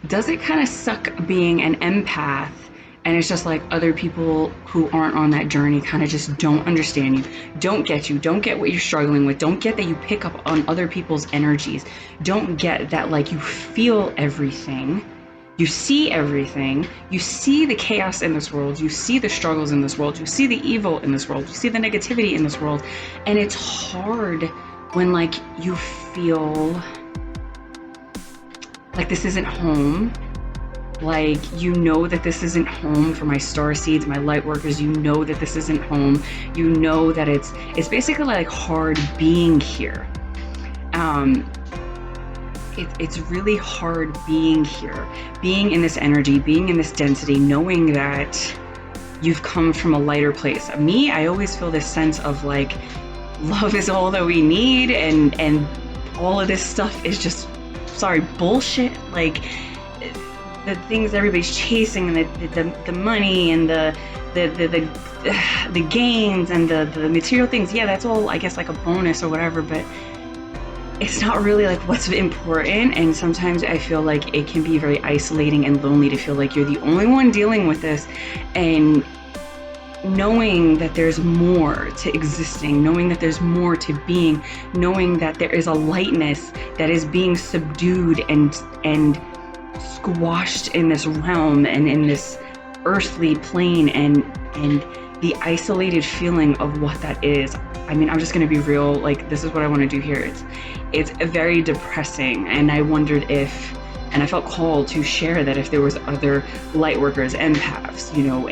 does it kind of suck being an empath and it's just like other people who aren't on that journey kind of just don't understand you, don't get you, don't get what you're struggling with, don't get that you pick up on other people's energies, don't get that like you feel everything, you see everything, you see the chaos in this world, you see the struggles in this world, you see the evil in this world, you see the negativity in this world, and it's hard when like you feel like this isn't home. Like, you know that this isn't home for my starseeds, my lightworkers. You know that this isn't home. You know that it's basically like hard being here. It's really hard being here, being in this energy, being in this density, knowing that you've come from a lighter place. Me, I always feel this sense of like love is all that we need, and all of this stuff is just, sorry, bullshit. Like, the things everybody's chasing, and the money and the gains and the material things, yeah, that's all I guess like a bonus or whatever, but it's not really like what's important. And sometimes I feel like it can be very isolating and lonely to feel like you're the only one dealing with this, and knowing that there's more to existing, knowing that there's more to being, knowing that there is a lightness that is being subdued and squashed in this realm and in this earthly plane, and the isolated feeling of what that is. I mean, I'm just gonna be real, like, this is what I want to do here. It's very depressing, and I wondered if, and I felt called to share that if there was other light workers, empaths, you know,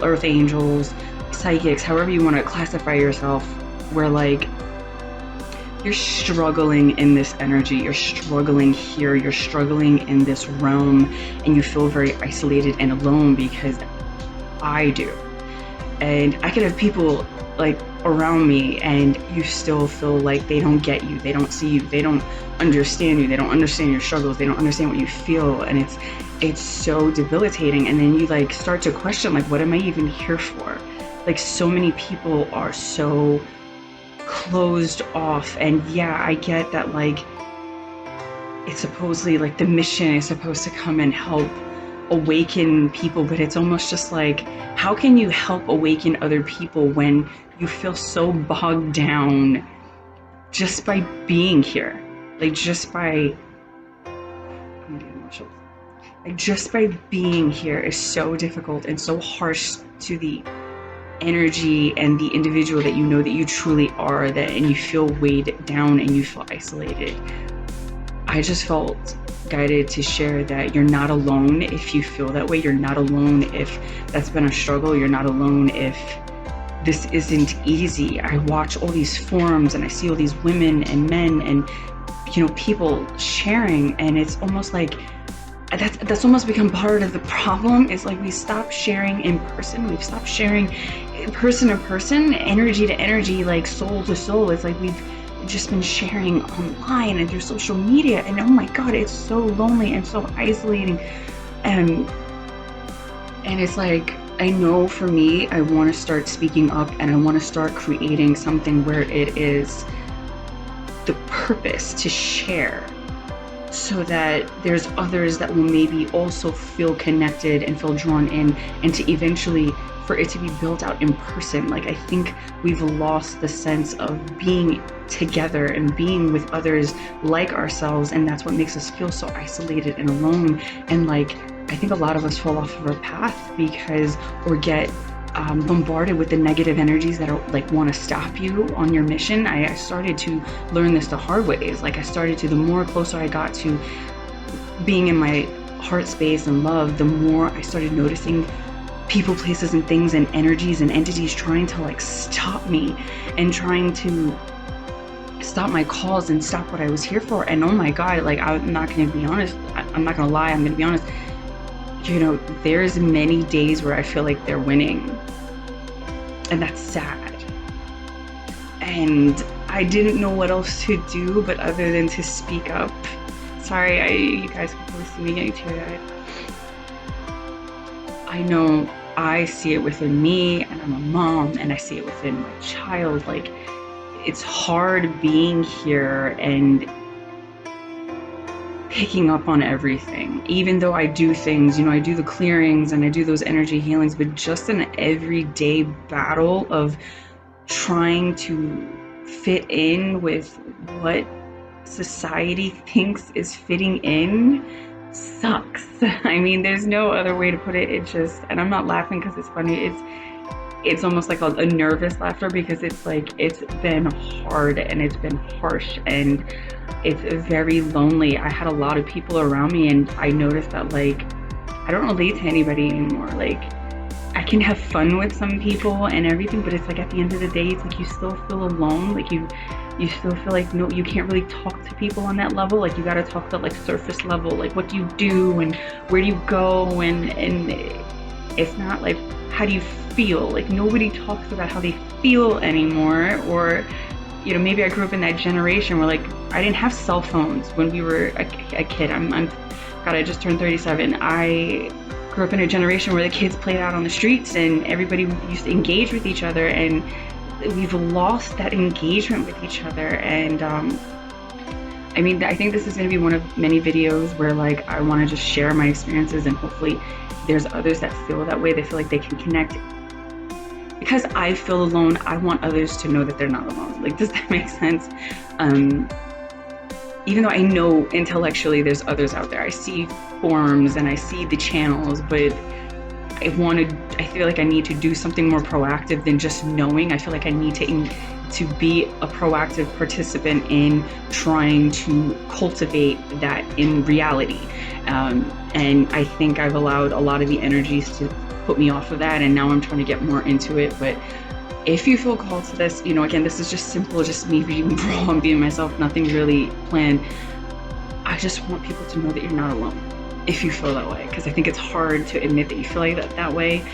earth angels, psychics, however you want to classify yourself, where like you're struggling in this energy, you're struggling here, you're struggling in this realm, and you feel very isolated and alone, because I do. And I could have people like around me, and you still feel like they don't get you, they don't see you, they don't understand you, they don't understand your struggles, they don't understand what you feel, and it's so debilitating. And then you like start to question, like, what am I even here for? Like, so many people are so closed off. And yeah, I get that, like, it's supposedly like the mission is supposed to come and help awaken people, but it's almost just like, how can you help awaken other people when you feel so bogged down just by being here? Like, just by, I'm getting emotional. Like, just by being here is so difficult and so harsh to the energy and the individual that you know that you truly are, that, and you feel weighed down and you feel isolated. I just felt guided to share that you're not alone if you feel that way. You're not alone if that's been a struggle. You're not alone if this isn't easy. I watch all these forums and I see all these women and men and, you know, people sharing, and it's almost like that's almost become part of the problem. Is like, we stop sharing in person, we've stopped sharing person to person, energy to energy, like soul to soul. It's like we've just been sharing online and through social media, and oh my god, it's so lonely and so isolating. And it's like, I know for me, I want to start speaking up, and I want to start creating something where it is the purpose to share, so that there's others that will maybe also feel connected and feel drawn in, and to eventually for it to be built out in person. Like, I think we've lost the sense of being together and being with others like ourselves, and that's what makes us feel so isolated and alone. And like, I think a lot of us fall off of our path because, or get bombarded with the negative energies that are like want to stop you on your mission. I started to learn this the hard ways. Like, I started to, the more closer I got to being in my heart space and love, the more I started noticing people, places, and things, and energies and entities trying to like stop me and trying to stop my calls and stop what I was here for. And oh my god, like, I'm not going to be honest, I'm not going to lie, I'm going to be honest, you know, there's many days where I feel like they're winning, and that's sad. And I didn't know what else to do but other than to speak up. Sorry, you guys can probably see me getting teary-eyed. I know I see it within me, and I'm a mom, and I see it within my child. Like, it's hard being here and picking up on everything. Even though I do things, you know, I do the clearings and I do those energy healings, but just an everyday battle of trying to fit in with what society thinks is fitting in sucks. I mean, there's no other way to put it. It just, and I'm not laughing because it's funny. It's almost like a nervous laughter, because it's like, it's been hard and it's been harsh and it's very lonely. I had a lot of people around me, and I noticed that, like, I don't relate to anybody anymore. Like, I can have fun with some people and everything, but it's like at the end of the day, it's like you still feel alone. Like you still feel like, no, you can't really talk to people on that level. Like, you got to talk to, like, surface level, like, what do you do and where do you go, and it's not like, how do you feel? Like, nobody talks about how they feel anymore. Or, you know, maybe I grew up in that generation where, like, I didn't have cell phones when we were a kid. God, I just turned 37. I grew up in a generation where the kids played out on the streets and everybody used to engage with each other, and we've lost that engagement with each other. And I mean, I think this is going to be one of many videos where, like, I want to just share my experiences, and hopefully there's others that feel that way. They feel like they can connect. Because I feel alone, I want others to know that they're not alone. Like, does that make sense? Even though I know intellectually there's others out there, I see forums and I see the channels, but I feel like I need to do something more proactive than just knowing. I feel like I need to be a proactive participant in trying to cultivate that in reality. And I think I've allowed a lot of the energies to put me off of that, and now I'm trying to get more into it. But if you feel called to this, you know, again, this is just simple, just me being raw and being myself, nothing really planned. I just want people to know that you're not alone if you feel that way, because I think it's hard to admit that you feel like that way.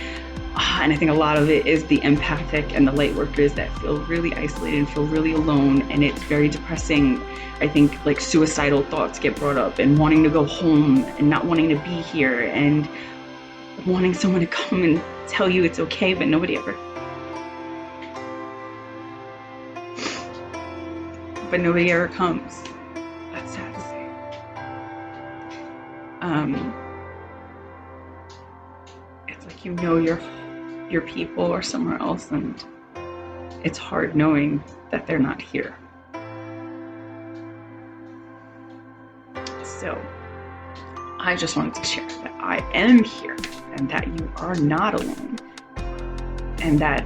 And I think a lot of it is the empathic and the light workers that feel really isolated and feel really alone, and it's very depressing. I think, like, suicidal thoughts get brought up, and wanting to go home and not wanting to be here, and wanting someone to come and tell you it's okay, but nobody ever. But nobody ever comes. That's sad to say. It's like, you know, your people are somewhere else, and it's hard knowing that they're not here. So I just wanted to share that I am here, and that you are not alone, and that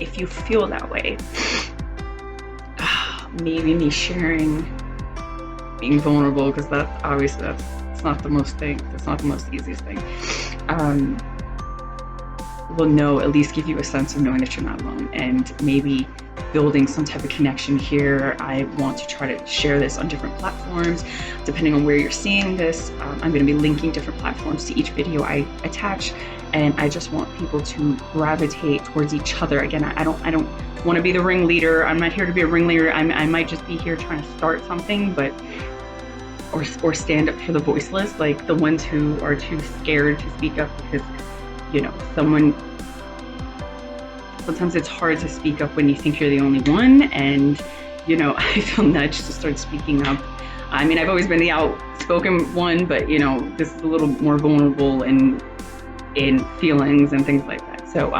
if you feel that way, maybe me sharing, being vulnerable, because that's obviously it's not the most easiest thing, will know, at least give you a sense of knowing that you're not alone, and maybe building some type of connection here. I want to try to share this on different platforms, depending on where you're seeing this. I'm going to be linking different platforms to each video I attach, and I just want people to gravitate towards each other. Again, I don't want to be the ringleader. I'm not here to be a ringleader. I might just be here trying to start something, but or stand up for the voiceless, like the ones who are too scared to speak up, because, you know, sometimes it's hard to speak up when you think you're the only one, and, you know, I feel nudged to start speaking up. I mean, I've always been the outspoken one, but, you know, this is a little more vulnerable in feelings and things like that. So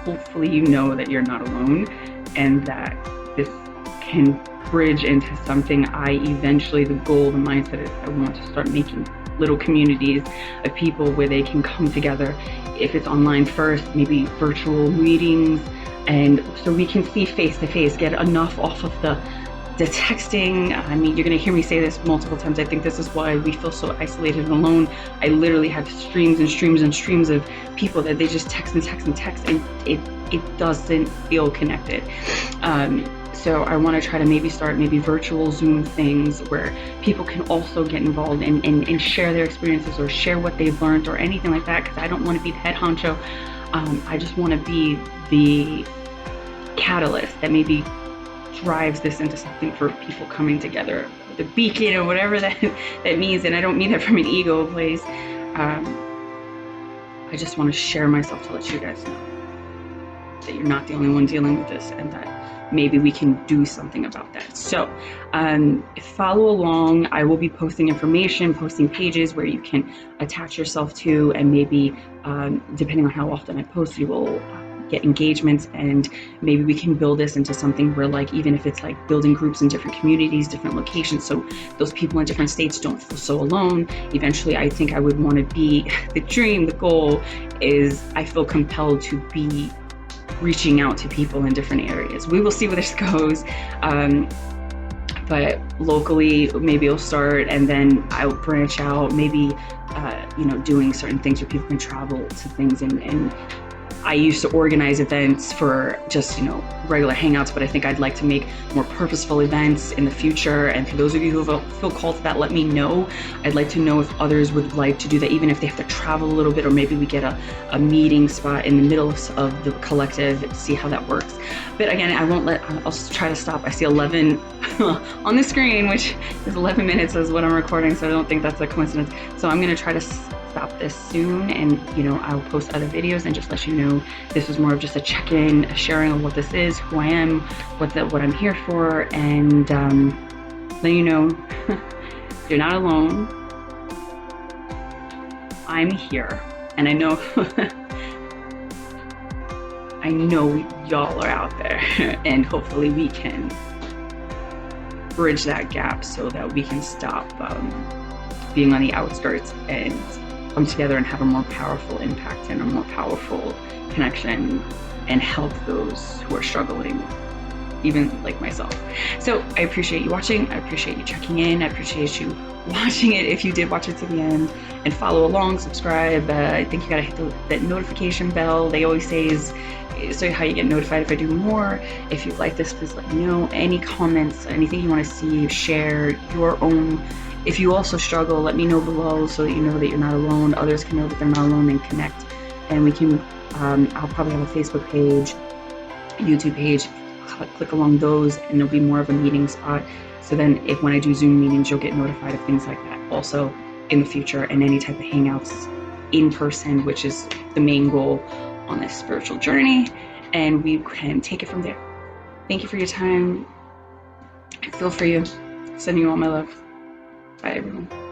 hopefully you know that you're not alone, and that this can bridge into something. The goal, the mindset is I want to start making little communities of people where they can come together. If it's online first, maybe virtual meetings, and so we can see face to face, get enough off of the texting. I mean, you're going to hear me say this multiple times. I think this is why we feel so isolated and alone. I literally have streams and streams and streams of people that they just text and text and text, and it doesn't feel connected. So I want to try to start virtual Zoom things where people can also get involved and share their experiences or share what they've learned or anything like that, because I don't want to be the head honcho. I just want to be the catalyst that maybe drives this into something for people coming together, the beacon or whatever that means. And I don't mean that from an ego place. I just want to share myself to let you guys know. that you're not the only one dealing with this, and that maybe we can do something about that. So follow along. I will be posting information, posting pages where you can attach yourself to, and maybe depending on how often I post, you will get engagements, and maybe we can build this into something where, like, even if it's like building groups in different communities, different locations, so those people in different states don't feel so alone. Eventually, I think I would want to be, the dream, the goal is I feel compelled to be reaching out to people in different areas. We will see where this goes. But locally, maybe I'll start, and then I'll branch out, maybe, doing certain things where people can travel to things, and I used to organize events for just, regular hangouts, but I think I'd like to make more purposeful events in the future. And for those of you who feel called to that, let me know. I'd like to know if others would like to do that, even if they have to travel a little bit, or maybe we get a meeting spot in the middle of the collective, see how that works. But again, I'll try to stop. I see 11 on the screen, which is 11 minutes is what I'm recording, so I don't think that's a coincidence. So I'm going to try to stop this soon, and I'll post other videos and just let you know this was more of just a check-in, a sharing of what this is, who I am, what I'm here for, and let you know you're not alone. I'm here, and I know I know y'all are out there, and hopefully we can bridge that gap so that we can stop being on the outskirts and come together and have a more powerful impact and a more powerful connection, and help those who are struggling, even like myself. So I appreciate you watching. I appreciate you checking in. I appreciate you watching it if you did watch it to the end, and follow along, subscribe. I think you gotta hit that notification bell. They always say is so how you get notified if I do more. If you like this, please let me know. Any comments, anything you want to see, share your own. If you also struggle, let me know below so that you know that you're not alone. Others can know that they're not alone and connect. And we can, I'll probably have a Facebook page, YouTube page, click along those, and there'll be more of a meeting spot. So then when I do Zoom meetings, you'll get notified of things like that also in the future, and any type of hangouts in person, which is the main goal on this spiritual journey. And we can take it from there. Thank you for your time. I feel for you. Sending you all my love. Bye, everyone.